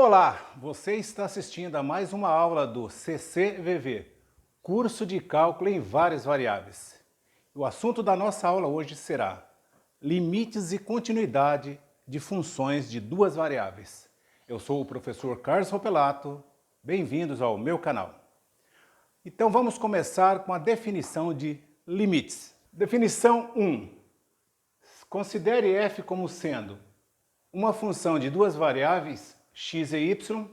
Olá, você está assistindo a mais uma aula do CCVV, curso de cálculo em várias variáveis. O assunto da nossa aula hoje será limites e continuidade de funções de duas variáveis. Eu sou o professor Carlos Ropelato, bem-vindos ao meu canal. Então vamos começar com a definição de limites. Definição 1. Considere f como sendo uma função de duas variáveis, x e y,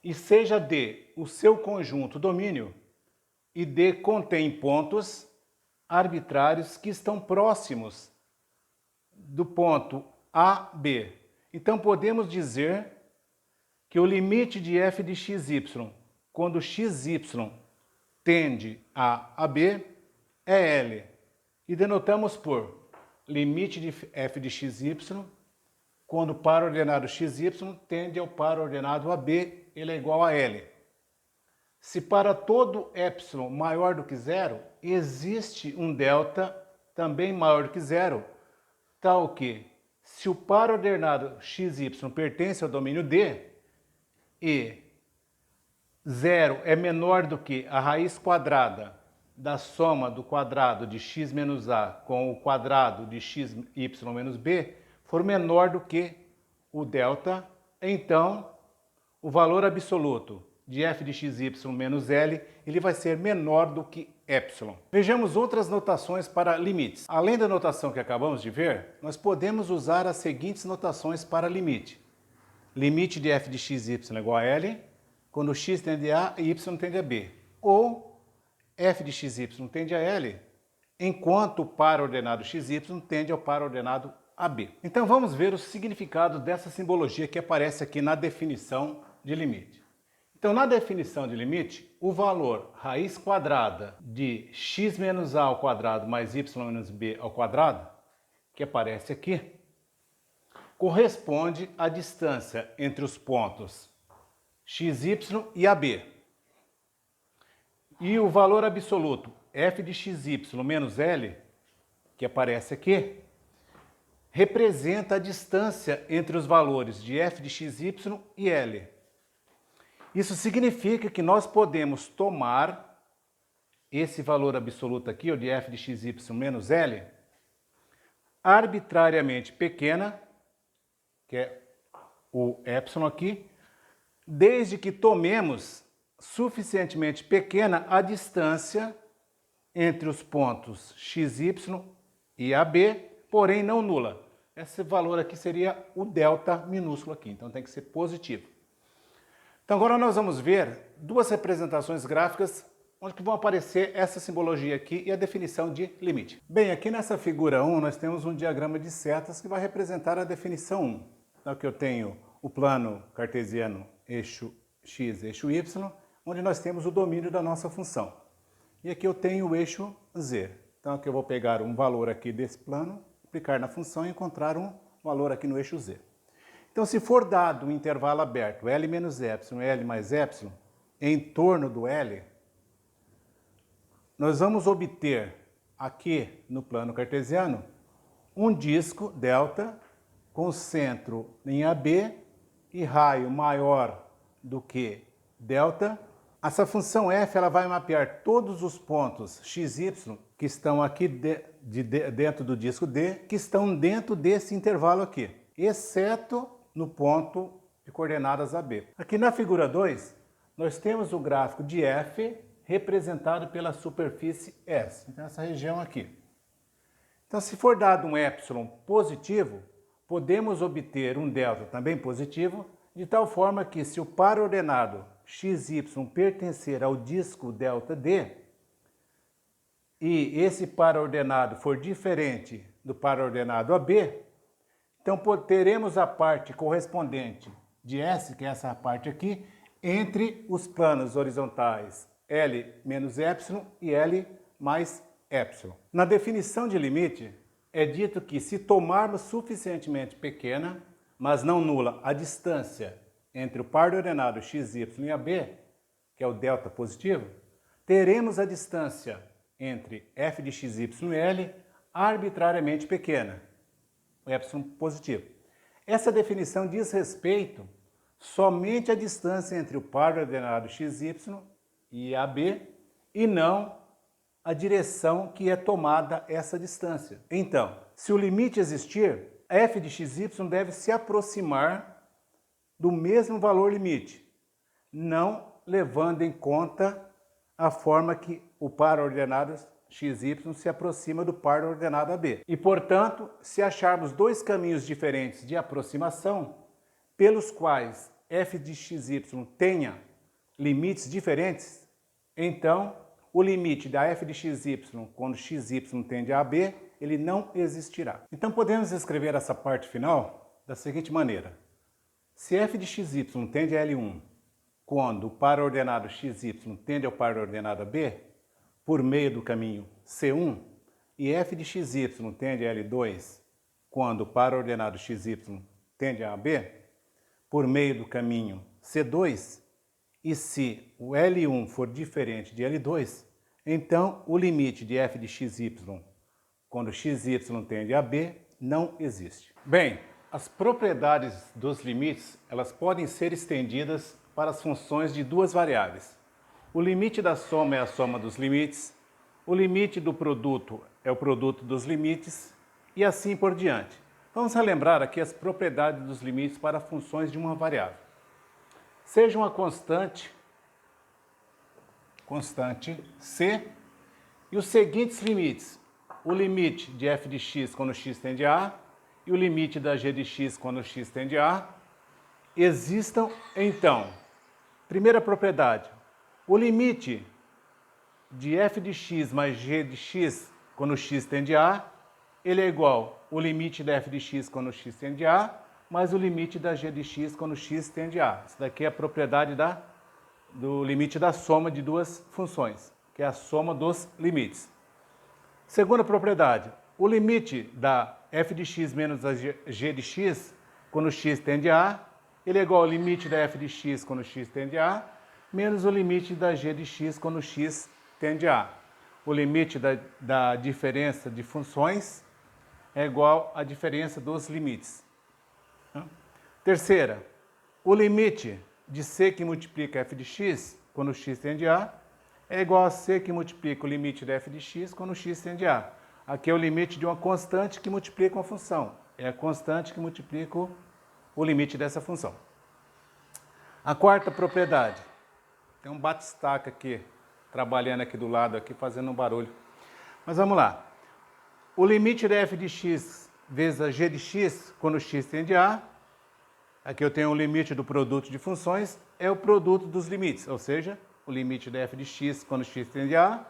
e seja D o seu conjunto domínio, e D contém pontos arbitrários que estão próximos do ponto A, B. Então podemos dizer que o limite de f de xy, quando xy tende a B, é L. E denotamos por limite de f de xy, quando o par ordenado xy tende ao par ordenado AB, ele é igual a L. Se para todo epsilon maior do que zero, existe um delta também maior do que zero, tal que, se o par ordenado xy pertence ao domínio D, e zero é menor do que a raiz quadrada da soma do quadrado de x menos a com o quadrado de xy menos b, for menor do que o delta, então o valor absoluto de f de xy menos L ele vai ser menor do que epsilon. Vejamos outras notações para limites. Além da notação que acabamos de ver, nós podemos usar as seguintes notações para limite. Limite de f de xy é igual a L, quando x tende a e y tende a B. Ou f de xy tende a L, enquanto o par ordenado xy tende ao par ordenado AB. Então vamos ver o significado dessa simbologia que aparece aqui na definição de limite. Então na definição de limite, o valor raiz quadrada de x menos a ao quadrado mais y menos b ao quadrado, que aparece aqui, corresponde à distância entre os pontos xy e AB. E o valor absoluto f de xy menos L, que aparece aqui, representa a distância entre os valores de f de xy e L. Isso significa que nós podemos tomar esse valor absoluto aqui, o de f de xy menos L, arbitrariamente pequena, que é o epsilon aqui, desde que tomemos suficientemente pequena a distância entre os pontos xy e AB, porém não nula. Esse valor aqui seria o delta minúsculo aqui, então tem que ser positivo. Então agora nós vamos ver duas representações gráficas onde vão aparecer essa simbologia aqui e a definição de limite. Bem, aqui nessa figura 1 nós temos um diagrama de setas que vai representar a definição 1. Então aqui eu tenho o plano cartesiano eixo x, eixo y, onde nós temos o domínio da nossa função. E aqui eu tenho o eixo z. Então aqui eu vou pegar um valor aqui desse plano, aplicar na função e encontrar um valor aqui no eixo z. Então se for dado um intervalo aberto, L menos epsilon, L mais epsilon, em torno do L, nós vamos obter aqui no plano cartesiano um disco delta com centro em AB e raio maior do que delta. Essa função f ela vai mapear todos os pontos xy que estão aqui dentro do disco D, que estão dentro desse intervalo aqui, exceto no ponto de coordenadas AB. Aqui na figura 2, nós temos o gráfico de f representado pela superfície S, então essa região aqui. Então se for dado um epsilon positivo, podemos obter um delta também positivo, de tal forma que se o par ordenado xy pertencer ao disco delta D, e esse par ordenado for diferente do par ordenado AB, então teremos a parte correspondente de S, que é essa parte aqui, entre os planos horizontais L menos epsilon e L mais epsilon. Na definição de limite, é dito que se tomarmos suficientemente pequena, mas não nula, a distância entre o par ordenado xy e AB, que é o delta positivo, teremos a distância entre f de xy e L arbitrariamente pequena, o epsilon positivo. Essa definição diz respeito somente a distância entre o par ordenado xy e AB e não a direção que é tomada essa distância. Então, se o limite existir, f de xy deve se aproximar do mesmo valor limite, não levando em conta a forma que o par ordenado xy se aproxima do par ordenado AB. E, portanto, se acharmos dois caminhos diferentes de aproximação, pelos quais f de xy tenha limites diferentes, então o limite da f de xy, quando xy tende a AB, ele não existirá. Então podemos escrever essa parte final da seguinte maneira. Se f de xy tende a L1, quando o par ordenado xy tende ao par ordenado AB, por meio do caminho C1, e f de xy tende a L2, quando o par ordenado xy tende a AB, por meio do caminho C2, e se o L1 for diferente de L2, então o limite de f de xy, quando xy tende a B, não existe. Bem, as propriedades dos limites, elas podem ser estendidas para as funções de duas variáveis. O limite da soma é a soma dos limites, o limite do produto é o produto dos limites e assim por diante. Vamos relembrar aqui as propriedades dos limites para funções de uma variável. Seja uma constante C, e os seguintes limites: o limite de f de x quando x tende a A e o limite da g de x quando x tende a A, existam, então, primeira propriedade, o limite de f de x mais g de x quando x tende a A, ele é igual ao limite da f de x quando x tende a A, mais o limite da g de x quando x tende a A. Isso daqui é a propriedade do limite da soma de duas funções, que é a soma dos limites. Segunda propriedade, o limite da f de x menos a g de x quando x tende a A, ele é igual ao limite da f de x quando x tende a A, menos o limite da g de x quando x tende a A. O limite da diferença de funções é igual à diferença dos limites. Terceira, o limite de c que multiplica f de x quando x tende a A é igual a c que multiplica o limite da f de x quando x tende a A. Aqui é o limite de uma constante que multiplica uma função. É a constante que multiplica o limite dessa função. A quarta propriedade. Tem um batistaca aqui, trabalhando aqui do lado, aqui fazendo um barulho. Mas vamos lá. O limite da f de x vezes a g de x quando x tende a A, aqui eu tenho o limite do produto de funções, é o produto dos limites, ou seja, o limite da f de x quando x tende a A,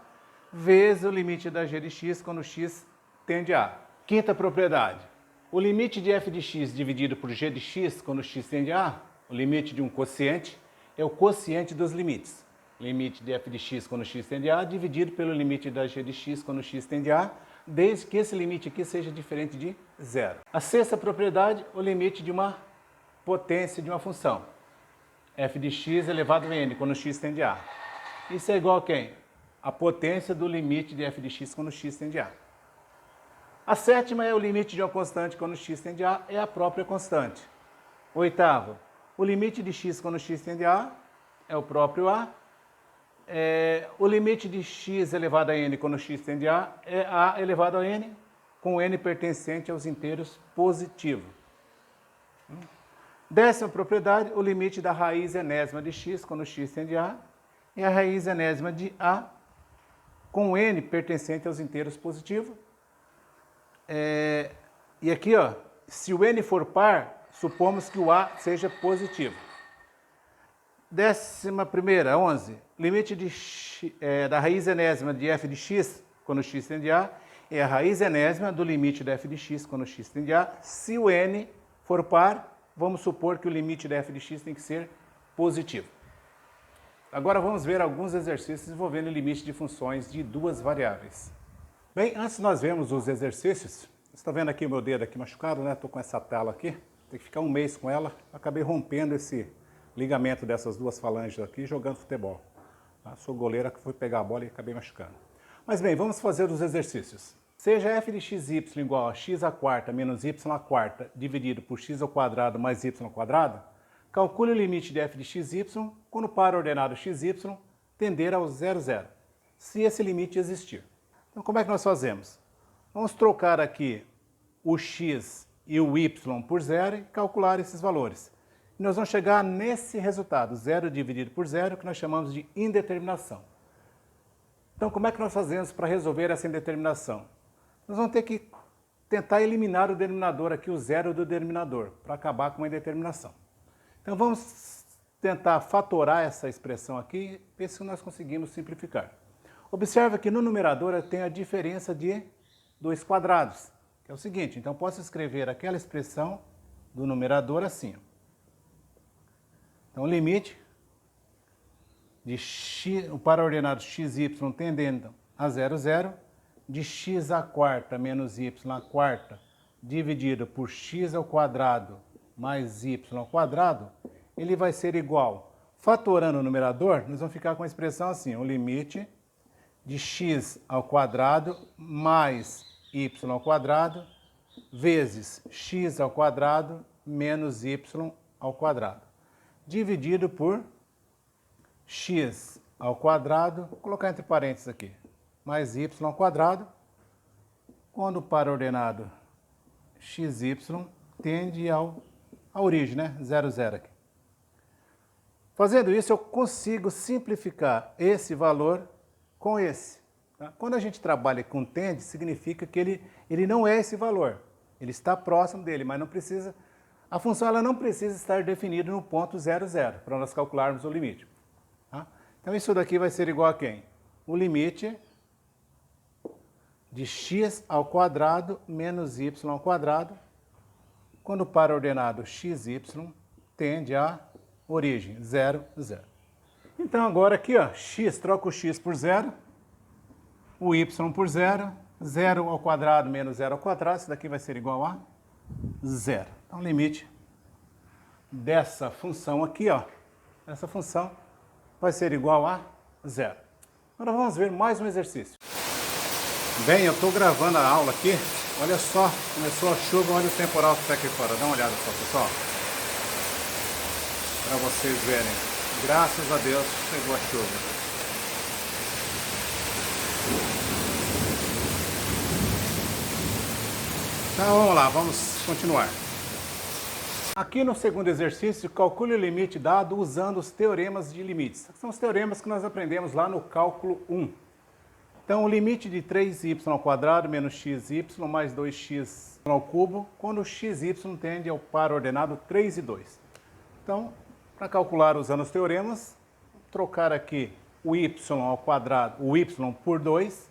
vezes o limite da g de x quando x tende a A. Quinta propriedade, o limite de f de x dividido por g de x quando x tende a A, o limite de um quociente, é o quociente dos limites. Limite de f de x quando x tende a A dividido pelo limite da g de x quando x tende a A, desde que esse limite aqui seja diferente de zero. A sexta propriedade, o limite de uma potência de uma função. F de x elevado a n quando x tende a A. Isso é igual a quem? A potência do limite de f de x quando x tende a A. A sétima é o limite de uma constante quando x tende a A, é a própria constante. Oitavo, o limite de x quando x tende a A é o próprio A. O limite de x elevado a n quando x tende a A é A elevado a n, com n pertencente aos inteiros positivo. Décima propriedade, o limite da raiz enésima de x quando x tende a A é a raiz enésima de A com n pertencente aos inteiros positivos. E aqui, ó, se o n for par, supomos que o A seja positivo. Décima primeira, 11, limite da raiz enésima de f de x quando x tende a A é a raiz enésima do limite da f de x quando x tende a A. Se o n for par, vamos supor que o limite da f de x tem que ser positivo. Agora vamos ver alguns exercícios envolvendo o limite de funções de duas variáveis. Bem, antes nós vemos os exercícios, você está vendo aqui o meu dedo aqui machucado, né? Estou com essa tala aqui, tem que ficar um mês com ela, acabei rompendo esse ligamento dessas duas falanges aqui jogando futebol. Tá? Sou goleiro que fui pegar a bola e acabei machucando. Mas bem, vamos fazer os exercícios. Seja f de xy igual a x à quarta menos y à quarta dividido por x ao quadrado mais y ao quadrado, Calcule o limite de f de xy quando o par ordenado xy tender ao 0, 0, se esse limite existir. Então, como é que nós fazemos? Vamos trocar aqui o x e o y por zero e calcular esses valores. E nós vamos chegar nesse resultado, 0 dividido por zero, que nós chamamos de indeterminação. Então, como é que nós fazemos para resolver essa indeterminação? Nós vamos ter que tentar eliminar o denominador aqui, o zero do denominador, para acabar com a indeterminação. Então, vamos tentar fatorar essa expressão aqui e ver se nós conseguimos simplificar. Observa que no numerador eu tenho a diferença de 2 quadrados, que é o seguinte, então posso escrever aquela expressão do numerador assim. Então, o limite de x, o par ordenado xy tendendo a 0, 0, de x à quarta menos y à quarta, dividido por x ao quadrado mais y ao quadrado, ele vai ser igual, fatorando o numerador, nós vamos ficar com a expressão assim, o limite de x ao quadrado mais y ao quadrado vezes x ao quadrado menos y ao quadrado, dividido por x ao quadrado, vou colocar entre parênteses aqui, mais y ao quadrado, quando o par ordenado xy tende à origem, né? 0, 0 aqui. Fazendo isso, eu consigo simplificar esse valor com esse. Tá? Quando a gente trabalha com tende, significa que ele não é esse valor. Ele está próximo dele, mas não precisa... A função ela não precisa estar definida no ponto 0, 0, para nós calcularmos o limite. Tá? Então, isso daqui vai ser igual a quem? O limite de x ao quadrado menos y ao quadrado, quando o par ordenado xy tende à origem 0, 0. Então, agora aqui, ó, x, troca o x por 0, o y por 0, 0 ao quadrado menos 0 ao quadrado, isso daqui vai ser igual a 0. Então, o limite dessa função aqui, ó, essa função vai ser igual a 0. Agora vamos ver mais um exercício. Bem, eu estou gravando a aula aqui, olha só, começou a chuva, olha o temporal que está aqui fora, dá uma olhada só, pessoal. Para vocês verem, graças a Deus chegou a chuva. Então vamos lá, vamos continuar. Aqui no segundo exercício, calcule o limite dado usando os teoremas de limites. São os teoremas que nós aprendemos lá no cálculo 1. Então, o limite de 3y ao quadrado menos xy mais 2x ao cubo, quando o xy tende ao par ordenado 3 e 2. Então, para calcular usando os teoremas, trocar aqui o y ao quadrado, o y por 2,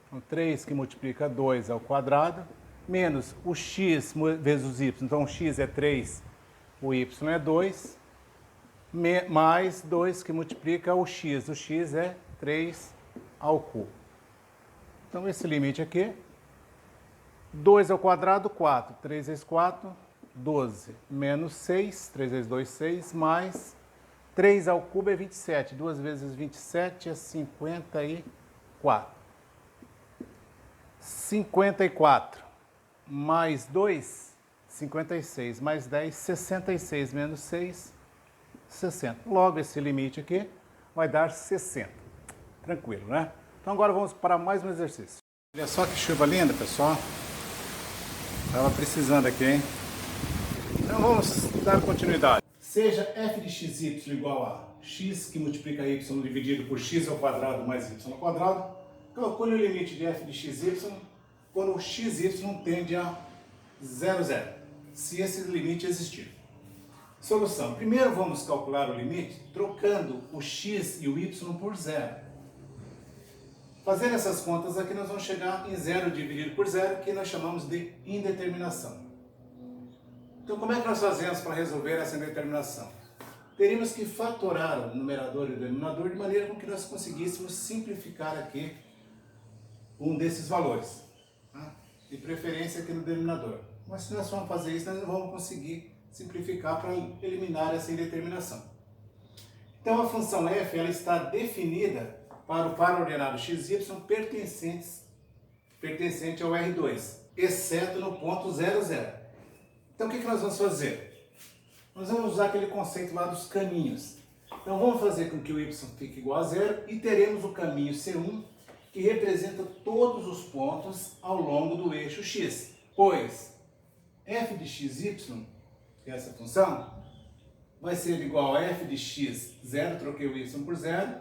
então 3 que multiplica 2 ao quadrado, menos o x vezes o y, então o x é 3, o y é 2, mais 2 que multiplica o x é 3 ao cubo. Então esse limite aqui, 2 ao quadrado, 4, 3 vezes 4, 12, menos 6, 3 vezes 2, 6, mais 3 ao cubo é 27, 2 vezes 27 é 54. 54, mais 2, 56, mais 10, 66, menos 6, 60. Logo esse limite aqui vai dar 60. Tranquilo, né? Então agora vamos para mais um exercício. Olha só que chuva linda, pessoal. Estava precisando aqui, hein? Então vamos dar continuidade. Seja f de xy igual a x que multiplica y dividido por x ao quadrado mais y ao quadrado, calcule o limite de f de xy quando o xy tende a 0, 0, se esse limite existir. Solução. Primeiro vamos calcular o limite trocando o x e o y por 0. Fazendo essas contas aqui, nós vamos chegar em 0 dividido por 0, que nós chamamos de indeterminação. Então, como é que nós fazemos para resolver essa indeterminação? Teríamos que fatorar o numerador e o denominador de maneira com que nós conseguíssemos simplificar aqui um desses valores. Tá? De preferência aqui no denominador. Mas se nós formos fazer isso, nós não vamos conseguir simplificar para eliminar essa indeterminação. Então, a função f ela está definida para o par ordenado xy pertencente ao R2, exceto no ponto 0, 0. Então, o que nós vamos fazer? nós vamos usar aquele conceito lá dos caminhos. Então vamos fazer com que o y fique igual a zero e teremos o caminho C1, que representa todos os pontos ao longo do eixo x, pois f de xy, que é essa função, vai ser igual a f de x, 0, troquei o y por 0,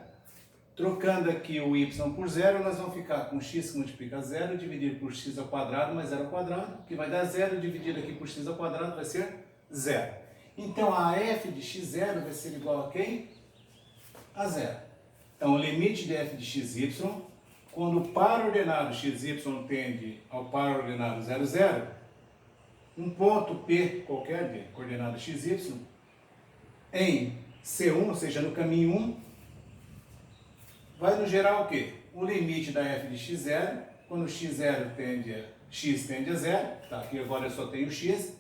trocando aqui o y por 0, nós vamos ficar com x que multiplica 0, dividido por x ao quadrado mais 0 ao quadrado, que vai dar 0, dividido aqui por x ao quadrado vai ser 0. Então a f de x0 vai ser igual a quem? A 0. Então o limite de f de xy, quando o par ordenado xy tende ao par ordenado 0, 0, um ponto P qualquer de coordenada xy, em C1, ou seja, no caminho 1, vai nos gerar o quê? O limite da f de x0, quando x0 x tende a 0, tá? Aqui agora eu só tenho x,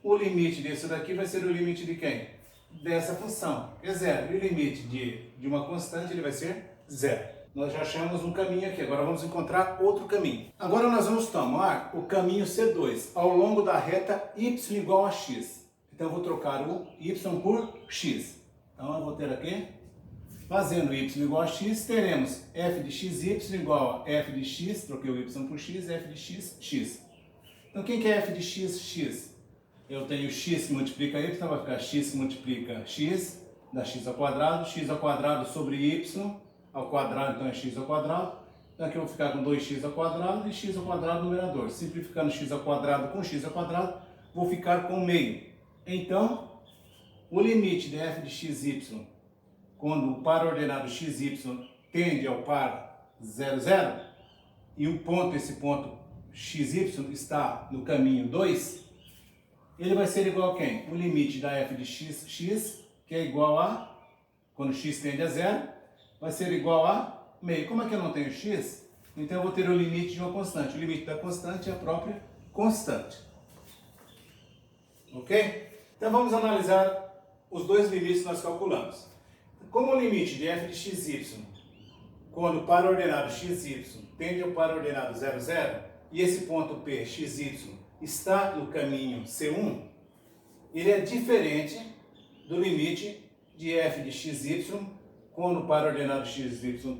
o limite desse daqui vai ser o limite de quem? Dessa função, é 0. E o limite de uma constante ele vai ser 0. Nós já achamos um caminho aqui, agora vamos encontrar outro caminho. Agora nós vamos tomar o caminho C2, ao longo da reta y igual a x. Então eu vou trocar o y por x. Então eu vou ter aqui, fazendo y igual a x, teremos f de xy igual a f de x, troquei o y por x, f de x, x. Então quem que é f de x, x? Eu tenho x que multiplica y, então vai ficar x que multiplica x, dá x ao quadrado sobre y ao quadrado, então é x ao quadrado. Então aqui eu vou ficar com 2x ao quadrado e x ao quadrado no numerador. Simplificando x ao quadrado com x ao quadrado, vou ficar com meio. Então, o limite de f de xy, quando o par ordenado xy tende ao par 0, 0, e o ponto, esse ponto xy está no caminho 2, ele vai ser igual a quem? O limite da f de x, que é igual a, quando x tende a 0, vai ser igual a meio. Como é que eu não tenho x? Então eu vou ter o limite de uma constante. O limite da constante é a própria constante. Ok? Então vamos analisar os dois limites que nós calculamos. Como o limite de f de xy, quando o par ordenado xy tende ao par ordenado 0, 0, e esse ponto P, xy, está no caminho C1, ele é diferente do limite de f de xy, quando o par ordenado xy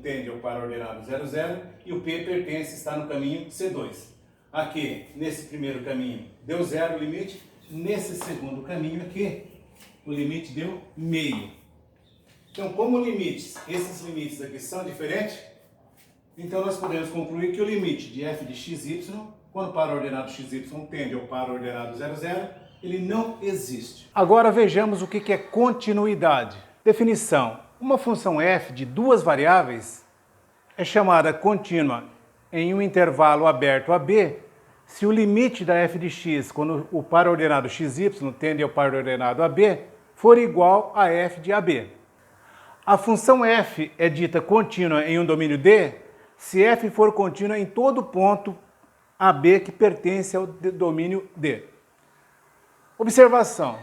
tende ao par ordenado 0, 0, e o P pertence, está no caminho C2. Aqui, nesse primeiro caminho, deu 0 o limite, nesse segundo caminho aqui, o limite deu meio. Então, como esses limites aqui são diferentes, então nós podemos concluir que o limite de f de xy, quando o par ordenado xy tende ao par ordenado 0, 0, ele não existe. Agora vejamos o que é continuidade. Definição. Uma função f de duas variáveis é chamada contínua em um intervalo aberto AB se o limite da f de x, quando o par ordenado xy tende ao par ordenado AB, for igual a f de AB. A função f é dita contínua em um domínio D se f for contínua em todo ponto AB que pertence ao domínio D. Observação.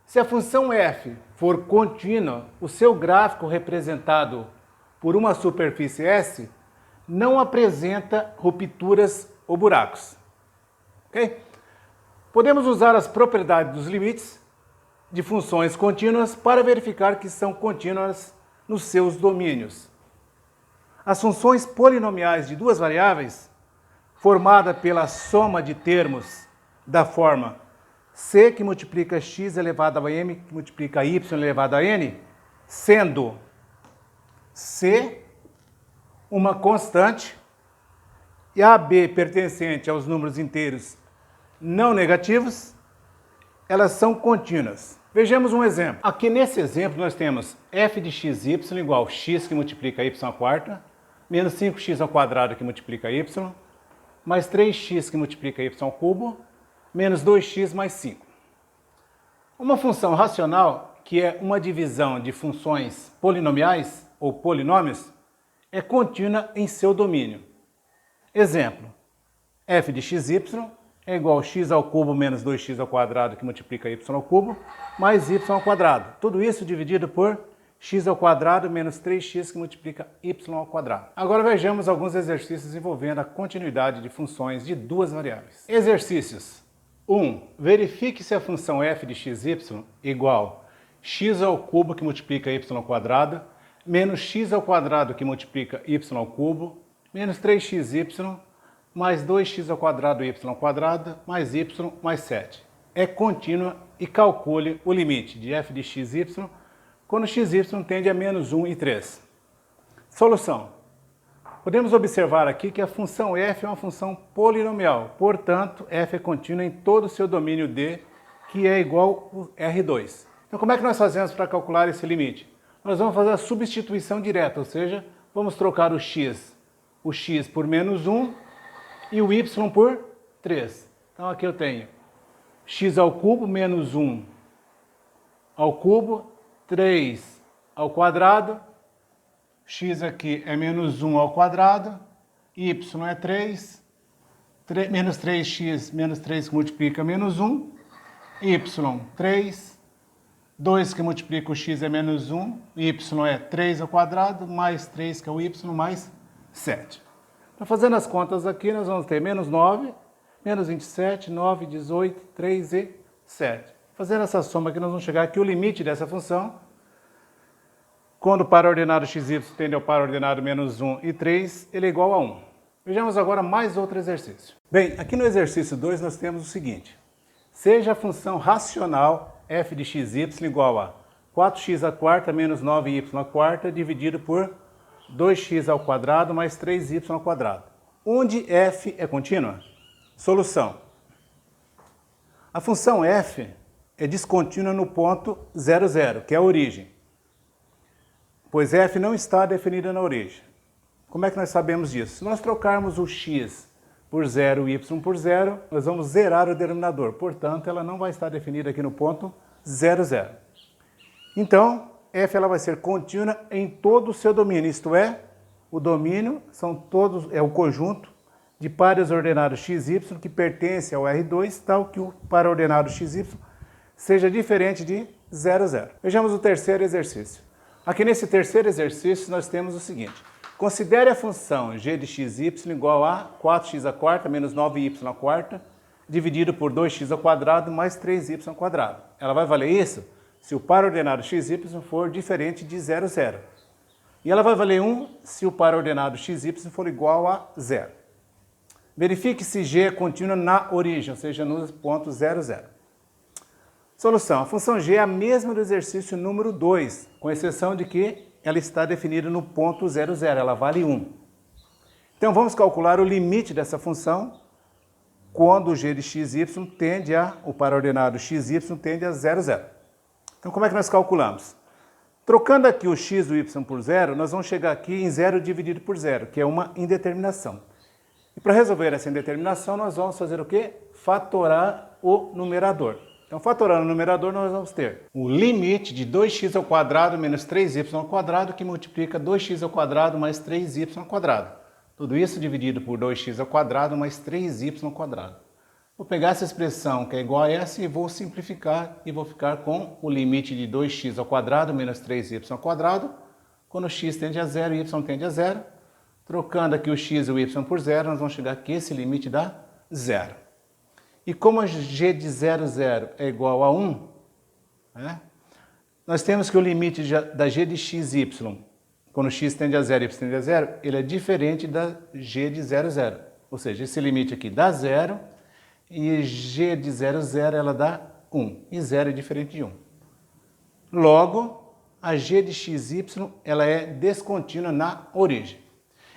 Se a função f for contínua, o seu gráfico representado por uma superfície S não apresenta rupturas ou buracos. Ok? Podemos usar as propriedades dos limites de funções contínuas para verificar que são contínuas nos seus domínios. As funções polinomiais de duas variáveis, formada pela soma de termos da forma c que multiplica x elevado a m que multiplica y elevado a n, sendo c uma constante e AB pertencente aos números inteiros não negativos, elas são contínuas. Vejamos um exemplo. Aqui nesse exemplo nós temos f de xy igual a x que multiplica y à quarta, menos 5x ao quadrado que multiplica y, mais 3x que multiplica y ao cubo, menos 2x mais 5. Uma função racional, que é uma divisão de funções polinomiais ou polinômios, é contínua em seu domínio. Exemplo, f de xy é igual a x ao cubo menos 2x ao quadrado que multiplica y ao cubo, mais y ao quadrado. Tudo isso dividido por x ao quadrado menos 3x que multiplica y ao quadrado. Agora vejamos alguns exercícios envolvendo a continuidade de funções de duas variáveis. Exercícios. Verifique se a função f de xy igual x ao cubo que multiplica y ao quadrado, menos x ao quadrado que multiplica y ao cubo, menos 3xy, mais 2x ao quadrado y ao quadrado, mais y mais 7. É contínua e calcule o limite de f de xy quando xy tende a menos 1 e 3. Solução. Podemos observar aqui que a função f é uma função polinomial, portanto, f é contínua em todo o seu domínio D, que é igual a R2. Então, como é que nós fazemos para calcular esse limite? Nós vamos fazer a substituição direta, ou seja, vamos trocar o x por menos 1 e o y por 3. Então, aqui eu tenho x ao cubo menos 1 ao cubo, 3 ao quadrado, x aqui é menos 1 ao quadrado, y é 3, menos 3x, menos 3 que multiplica menos 1, y 3, 2 que multiplica o x é menos 1, y é 3 ao quadrado, mais 3 que é o y, mais 7. Então, fazendo as contas aqui, nós vamos ter menos 9, menos 27, 9, 18, 3 e 7. Fazendo essa soma aqui, nós vamos chegar aqui, o limite dessa função, quando o par ordenado xy tende ao par ordenado menos 1 e 3, ele é igual a 1. Vejamos agora mais outro exercício. Bem, aqui no exercício 2 nós temos o seguinte. Seja a função racional f de xy igual a 4x à quarta menos 9y à quarta dividido por 2x ao quadrado mais 3y ao quadrado, onde f é contínua. Solução. A função f é descontínua no ponto 0, 0, que é a origem, pois f não está definida na origem. Como é que nós sabemos disso? Se nós trocarmos o x por 0 e y por 0, nós vamos zerar o denominador. Portanto, ela não vai estar definida aqui no ponto 0, 0. Então, f ela vai ser contínua em todo o seu domínio, isto é, o domínio é o conjunto de pares ordenados xy que pertence ao R2, tal que o par ordenado xy seja diferente de 0, 0. Vejamos o terceiro exercício. Aqui nesse terceiro exercício nós temos o seguinte. Considere a função g de xy igual a 4x à quarta menos 9y à quarta dividido por 2x ao quadrado mais 3y ao quadrado. Ela vai valer isso se o par ordenado xy for diferente de 0, 0. E ela vai valer 1 se o par ordenado xy for igual a 0. Verifique se g é contínua na origem, ou seja, nos pontos 0, 0. Solução. A função g é a mesma do exercício número 2, com exceção de que ela está definida no ponto 0, 0, ela vale 1. Então vamos calcular o limite dessa função quando o g de xy tende o par ordenado xy tende a 0, 0. Então como é que nós calculamos? Trocando aqui o x e o y por 0, nós vamos chegar aqui em 0 dividido por 0, que é uma indeterminação. E para resolver essa indeterminação, nós vamos fazer o quê? Fatorar o numerador. Então, fatorando o numerador, nós vamos ter o limite de 2x ao quadrado menos 3y ao quadrado, que multiplica 2x ao quadrado mais 3y ao quadrado. Tudo isso dividido por 2x ao quadrado mais 3y ao quadrado. Vou pegar essa expressão que é igual a essa e vou simplificar e vou ficar com o limite de 2x ao quadrado menos 3y ao quadrado, quando x tende a 0 e y tende a 0. Trocando aqui o x e o y por 0, nós vamos chegar aqui, esse limite dá 0. E como a g de 0, 0 é igual a 1, né, nós temos que o limite da g de xy, quando x tende a 0 e y tende a 0, ele é diferente da g de 0, 0. Ou seja, esse limite aqui dá 0 e g de 0, 0 ela dá 1. E 0 é diferente de 1. Logo, a g de xy ela é descontínua na origem.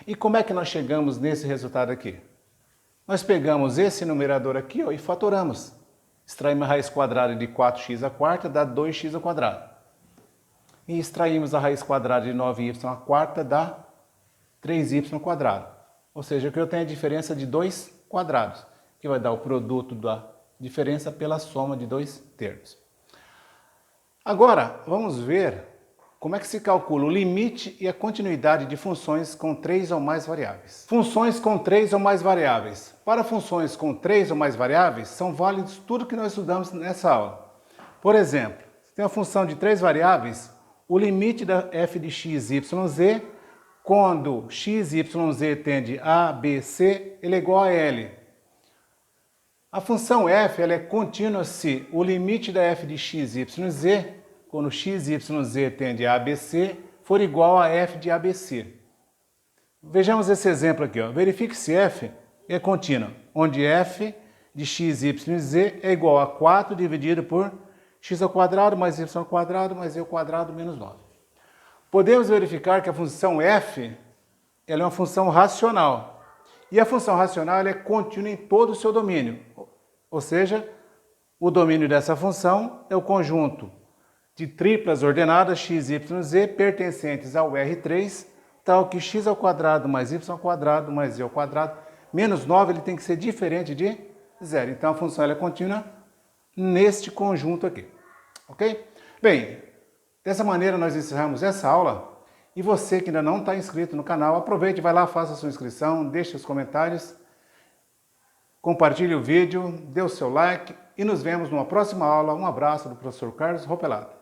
E como é que nós chegamos nesse resultado aqui? Nós pegamos esse numerador aqui e fatoramos. Extraímos a raiz quadrada de 4x à quarta, dá 2x ao quadrado. E extraímos a raiz quadrada de 9y à quarta, dá 3y ao quadrado. Ou seja, que eu tenho a diferença de 2 quadrados, que vai dar o produto da diferença pela soma de 2 terços. Agora, vamos ver como é que se calcula o limite e a continuidade de funções com 3 ou mais variáveis. Funções com 3 ou mais variáveis. Para funções com 3 ou mais variáveis, são válidos tudo que nós estudamos nessa aula. Por exemplo, se tem uma função de 3 variáveis, o limite da f de x, y, z, quando x, y, z tende a, b, c, ele é igual a L. A função f ela é contínua se o limite da f de x, y, z, quando x, y, z tende a ABC, for igual a f de ABC. Vejamos esse exemplo aqui. Verifique se f é contínua, onde f de x, y, z é igual a 4 dividido por x ao quadrado mais y ao quadrado mais e ao quadrado menos 9. Podemos verificar que a função f ela é uma função racional. E a função racional ela é contínua em todo o seu domínio. Ou seja, o domínio dessa função é o conjunto de triplas ordenadas x, y, z pertencentes ao R3, tal que x ao quadrado mais y ao quadrado mais z ao quadrado menos 9 ele tem que ser diferente de zero. Então a função ela é contínua neste conjunto aqui. Ok? Bem, dessa maneira nós encerramos essa aula. E você que ainda não está inscrito no canal, aproveite, vai lá, faça a sua inscrição, deixe os comentários, compartilhe o vídeo, dê o seu like e nos vemos numa próxima aula. Um abraço do professor Carlos Ropelato.